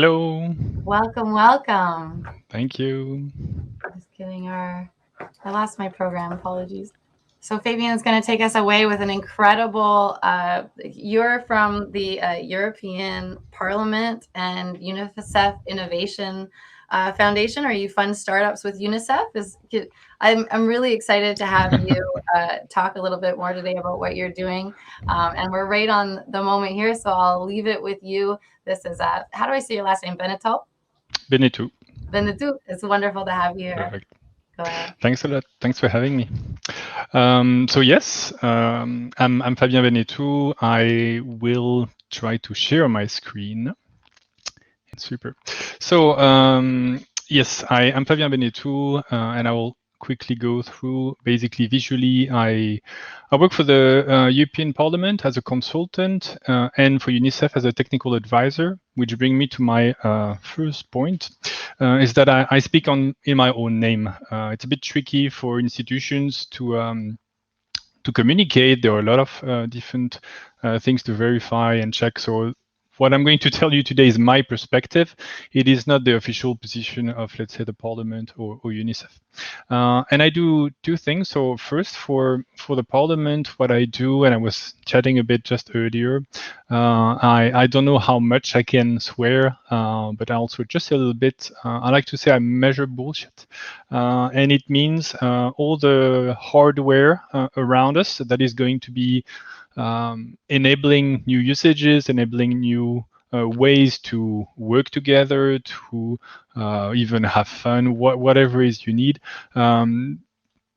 Hello. Welcome, welcome. Thank you. Just getting I lost my program, apologies. So Fabien is going to take us away with an incredible, you're from the European Parliament and UNICEF Innovation Foundation. Are you fund startups with UNICEF? I'm really excited to have you talk a little bit more today about what you're doing. And we're right on the moment here, so I'll leave it with you. This is, how do I say your last name? Bénétou? Bénétou. Bénétou, it's wonderful to have you here. Perfect. Go ahead. Thanks a lot. Thanks for having me. I'm Fabien Bénétou. I will try to share my screen. Super. So yes, I am Fabien Bénétou, and I will quickly go through. Basically, visually, I work for the European Parliament as a consultant and for UNICEF as a technical advisor, which bring me to my first point, is that I speak in my own name. It's a bit tricky for institutions to communicate. There are a lot of different things to verify and check. So what I'm going to tell you today is my perspective. It is not the official position of, let's say, the Parliament or UNICEF. And I do two things. So first, for the Parliament, what I do, and I was chatting a bit just earlier, I don't know how much I can swear, but also just a little bit. I like to say I measure bullshit. And it means all the hardware around us that is going to be enabling new usages, enabling new ways to work together, to even have fun, whatever it is you need.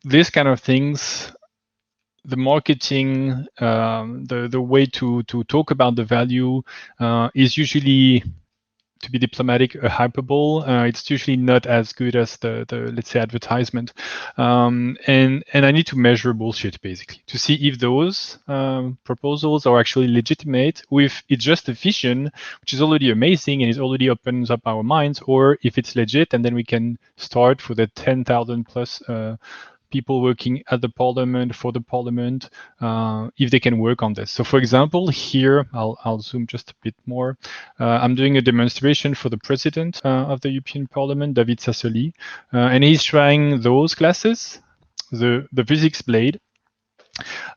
These kind of things, the marketing, the way to talk about the value is usually, to be diplomatic, a hyperbole. It's usually not as good as the let's say advertisement, and I need to measure bullshit basically to see if those proposals are actually legitimate, or if it's just a vision which is already amazing and it already opens up our minds, or if it's legit, and then we can start for the 10,000 plus people working at the Parliament, for the Parliament, if they can work on this. So for example, here, I'll zoom just a bit more. I'm doing a demonstration for the President of the European Parliament, David Sassoli, and he's trying those classes, the physics blade,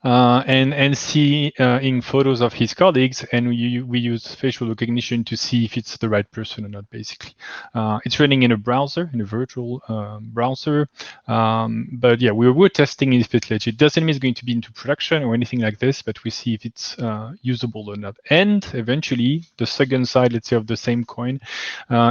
and seeing photos of his colleagues, and we use facial recognition to see if it's the right person or not, basically. It's running in a browser, in a virtual browser, but yeah, we're testing if it's legit. Doesn't mean it's going to be into production or anything like this, but we see if it's usable or not. And eventually, the second side, let's say, of the same coin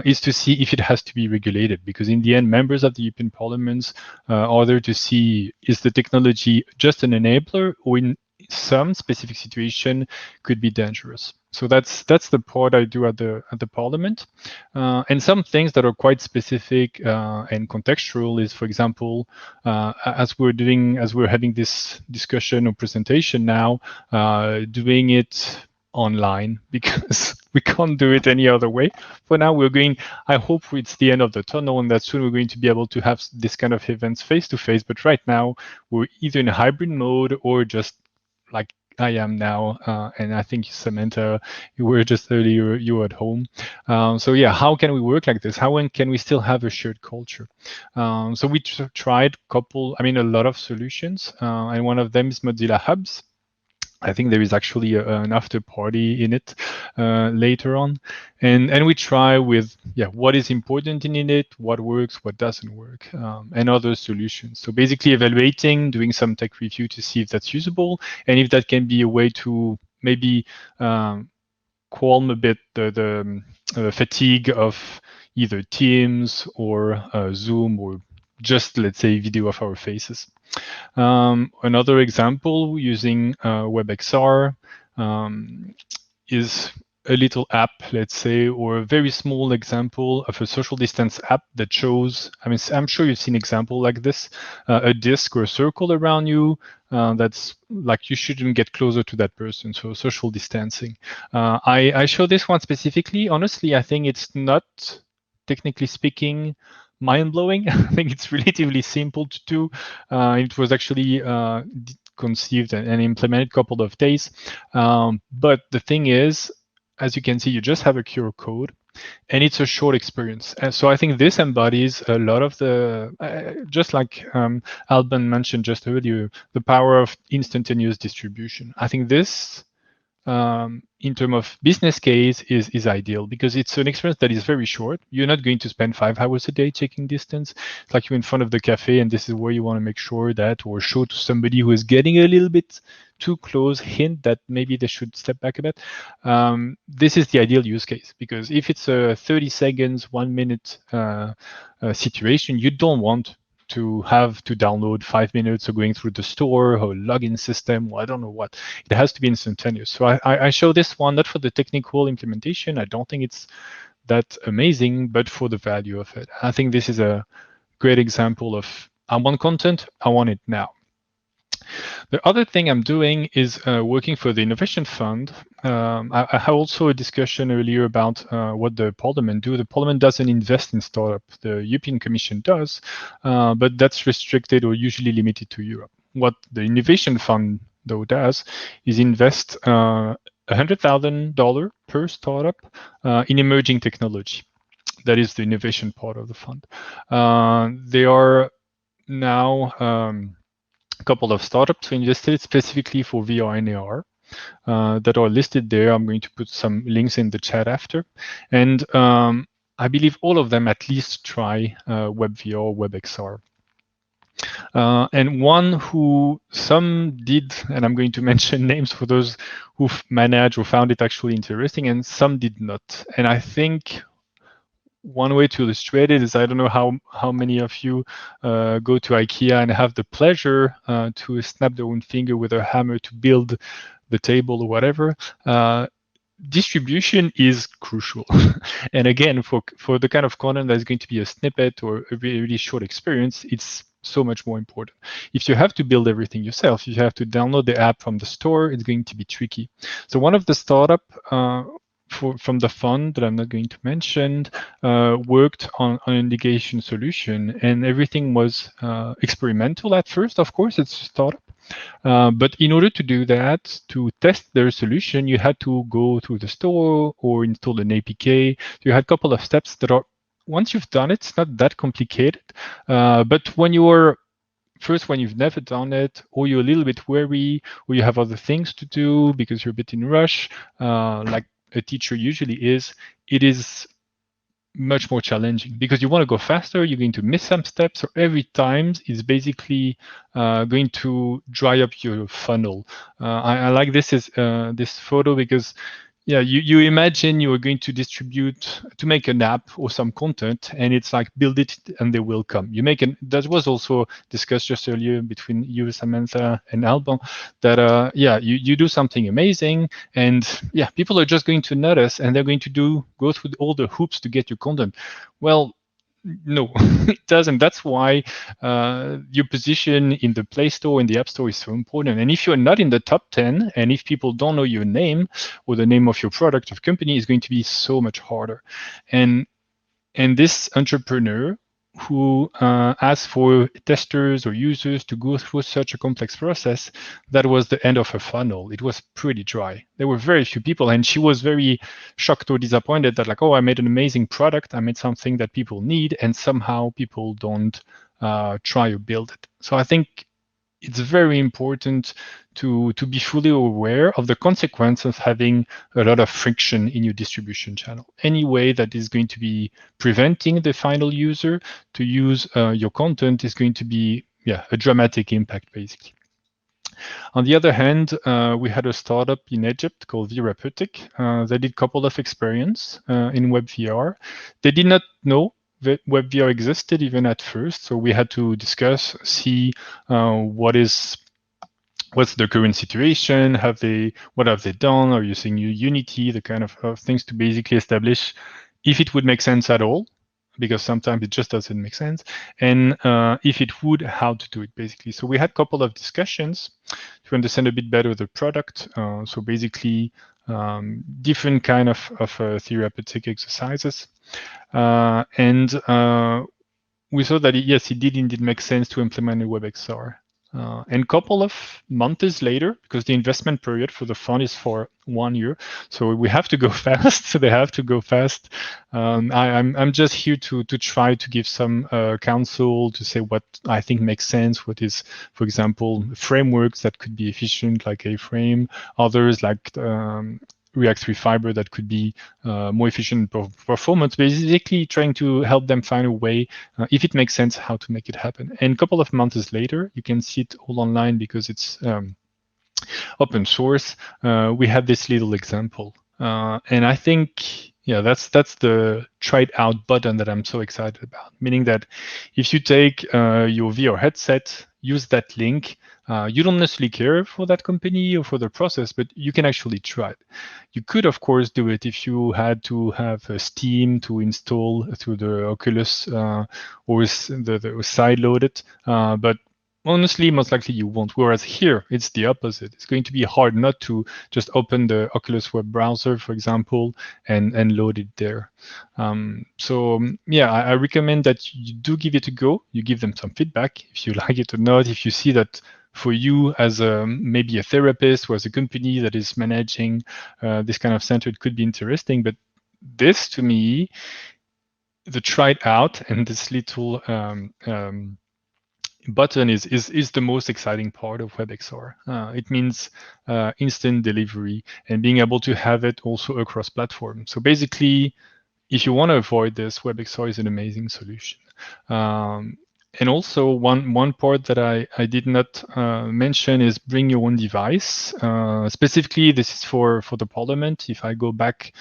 is to see if it has to be regulated, because in the end, members of the European Parliament are there to see, is the technology just an enabler, or in some specific situation could be dangerous. So that's the part I do at the Parliament, and some things that are quite specific and contextual is, for example, as we're having this discussion or presentation now, doing it online, because we can't do it any other way. For now, I hope it's the end of the tunnel and that soon we're going to be able to have this kind of events face to face. But right now, we're either in a hybrid mode or just like I am now. And I think, Samantha, you were just earlier, you were at home. So yeah, how can we work like this? How can we still have a shared culture? So we tried a lot of solutions, and one of them is Mozilla Hubs. I think there is actually an after party in it later on, and we try with what is important in it, what works, what doesn't work, and other solutions. So basically evaluating, doing some tech review to see if that's usable and if that can be a way to maybe calm a bit the fatigue of either Teams or Zoom, or just, let's say, video of our faces. Another example using WebXR is a little app, let's say, or a very small example of a social distance app that shows, I'm sure you've seen example like this, a disk or a circle around you that's like you shouldn't get closer to that person, so social distancing. I show this one specifically. Honestly, I think it's not, technically speaking, mind-blowing. I think it's relatively simple to do. It was actually conceived and implemented a couple of days. But the thing is, as you can see, you just have a QR code. and it's a short experience. And so I think this embodies a lot of the, just like Alban mentioned just earlier, the power of instantaneous distribution. I think this, in terms of business case, is ideal because it's an experience that is very short. You're not going to spend 5 hours a day checking distance. It's like you're in front of the cafe and this is where you want to make sure that, or show to somebody who is getting a little bit too close, hint that maybe they should step back a bit. This is the ideal use case, because if it's a 30 seconds, 1 minute situation, you don't want to have to download 5 minutes of going through the store or login system, or I don't know what. It has to be instantaneous. So I show this one not for the technical implementation. I don't think it's that amazing, but for the value of it. I think this is a great example of, I want content, I want it now. The other thing I'm doing is working for the Innovation Fund. I had also a discussion earlier about what the Parliament do. The Parliament doesn't invest in startup. The European Commission does, but that's restricted or usually limited to Europe. What the Innovation Fund, though, does is invest $100,000 per startup in emerging technology. That is the innovation part of the fund. They are now a couple of startups who invested specifically for VR and AR that are listed there. I'm going to put some links in the chat after. And I believe all of them at least try WebVR or WebXR. And one who some did, and I'm going to mention names for those who managed or found it actually interesting, and some did not. And I think one way to illustrate it is, I don't know how many of you go to IKEA and have the pleasure to snap their own finger with a hammer to build the table or whatever. Distribution is crucial. And again, for the kind of content that's going to be a snippet or a really, really short experience, it's so much more important. If you have to build everything yourself, if you have to download the app from the store, it's going to be tricky. So one of the startup from the fund that I'm not going to mention worked on an indication solution, and everything was experimental at first. Of course, it's a startup. But in order to do that, to test their solution, you had to go through the store or install an APK. You had a couple of steps that are, once you've done it, it's not that complicated. But when you're when you've never done it, or you're a little bit wary, or you have other things to do because you're a bit in rush, like a teacher usually is, it is much more challenging because you want to go faster, you're going to miss some steps, or every time is basically going to dry up your funnel. I like this photo because, yeah, you imagine you are going to distribute, to make an app or some content, and it's like, build it and they will come. That was also discussed just earlier between you, Samantha, and Alban, that yeah, you do something amazing, and yeah, people are just going to notice, and they're going to go through all the hoops to get your content. Well, no, it doesn't. That's why your position in the Play Store and the App Store is so important. And if you're not in the top 10, and if people don't know your name or the name of your product or company, is going to be so much harder. And this entrepreneur who asked for testers or users to go through such a complex process, that was the end of her funnel. It was pretty dry. There were very few people, and she was very shocked or disappointed that, like, oh, I made an amazing product, I made something that people need, and somehow people don't try or build it. So I think it's very important to be fully aware of the consequences of having a lot of friction in your distribution channel. Any way that is going to be preventing the final user to use your content is going to be, yeah, a dramatic impact, basically. On the other hand, we had a startup in Egypt called Therapeutic. They did a couple of experience in WebVR. They did not know that WebVR existed even at first, so we had to discuss, see what's the current situation, what have they done, are using Unity, the kind of things to basically establish if it would make sense at all, because sometimes it just doesn't make sense, and if it would, how to do it, basically. So we had a couple of discussions to understand a bit better the product. So basically, different kind of therapeutic exercises. And we saw that, yes, it did indeed make sense to implement a WebXR. And a couple of months later, because the investment period for the fund is for 1 year, so we have to go fast. So they have to go fast. I'm just here to try to give some counsel, to say what I think makes sense. What is, for example, frameworks that could be efficient, like A-Frame. Others like React3 Fiber that could be more efficient performance, basically trying to help them find a way, if it makes sense, how to make it happen. And a couple of months later, you can see it all online because it's open source. We have this little example. And I think, yeah, that's the try it out button that I'm so excited about. Meaning that if you take your VR headset, use that link, you don't necessarily care for that company or for the process, but you can actually try it. You could, of course, do it if you had to have a Steam to install through the Oculus or the side load it. But honestly, most likely you won't. Whereas here, it's the opposite. It's going to be hard not to just open the Oculus web browser, for example, and load it there. Yeah, I recommend that you do give it a go. You give them some feedback if you like it or not. If you see that for you as maybe a therapist or as a company that is managing this kind of center, it could be interesting. But this, to me, the try it out and this little button is the most exciting part of WebXR. It means instant delivery and being able to have it also across platforms. So basically, if you want to avoid this, WebXR is an amazing solution. And also one part that I did not mention is bring your own device. Specifically, this is for the Parliament. If I go back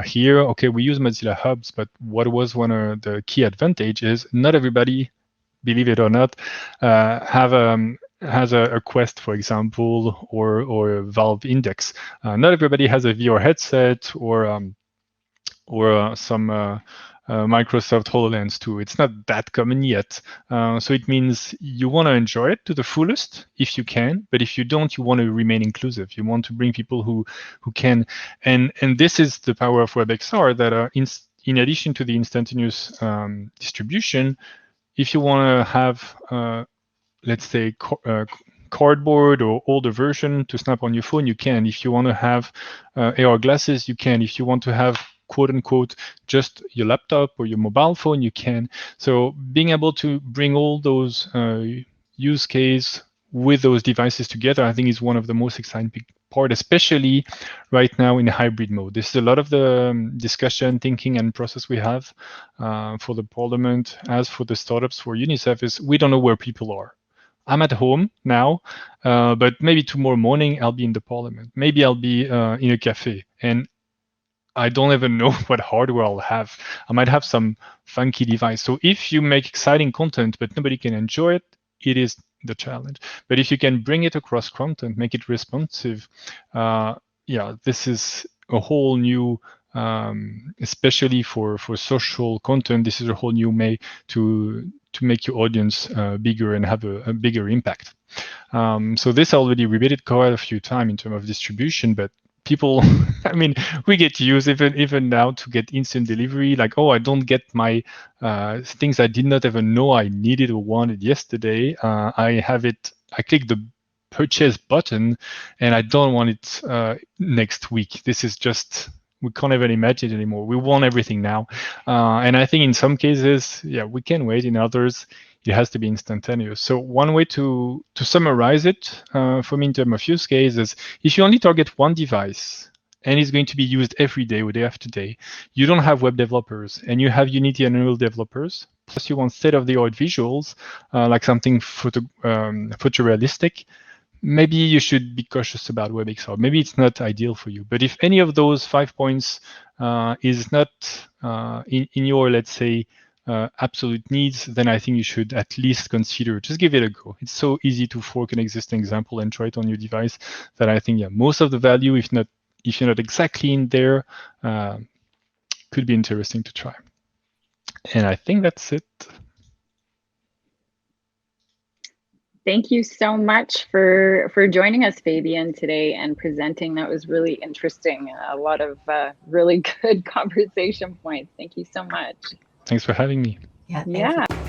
here, okay, we use Mozilla Hubs, but what was one of the key advantages? Not everybody, believe it or not, has a Quest, for example, or a Valve Index. Not everybody has a VR headset or some Microsoft HoloLens too. It's not that common yet. So it means you want to enjoy it to the fullest if you can, but if you don't, you want to remain inclusive. You want to bring people who can. And this is the power of WebXR, that in addition to the instantaneous distribution, if you want to have, let's say, cardboard or older version to snap on your phone, you can. If you want to have AR glasses, you can. If you want to have, quote unquote, just your laptop or your mobile phone, you can. So being able to bring all those use case with those devices together, I think is one of the most exciting part, especially right now in hybrid mode. This is a lot of the discussion, thinking, and process we have for the Parliament. As for the startups, for UNICEF, is we don't know where people are. I'm at home now, but maybe tomorrow morning I'll be in the Parliament. Maybe I'll be in a cafe, and I don't even know what hardware I'll have. I might have some funky device. So if you make exciting content, but nobody can enjoy it, it is the challenge. But if you can bring it across content, make it responsive, yeah, this is a whole new, especially for social content, this is a whole new way to make your audience bigger and have a bigger impact. So this I already repeated quite a few times in terms of distribution, but people, I mean, we get used even now to get instant delivery. Like, oh, I don't get my things I did not even know I needed or wanted yesterday. I have it. I click the purchase button, and I don't want it next week. This is just, we can't even imagine it anymore. We want everything now, and I think in some cases, yeah, we can wait. In others, it has to be instantaneous. So one way to summarize it for me in terms of use cases, if you only target one device and it's going to be used every day or day after day, you don't have web developers and you have Unity and Unreal developers, plus you want state-of-the-art visuals, like something photorealistic, maybe you should be cautious about WebXR. Maybe it's not ideal for you. But if any of those 5 points is not in your, let's say, absolute needs, then I think you should at least consider, just give it a go. It's so easy to fork an existing example and try it on your device that I think, yeah, most of the value, if you're not exactly in there, could be interesting to try. And I think that's it. Thank you so much for joining us, Fabien, today and presenting. That was really interesting. A lot of really good conversation points. Thank you so much. Thanks for having me. Yeah. Thank you.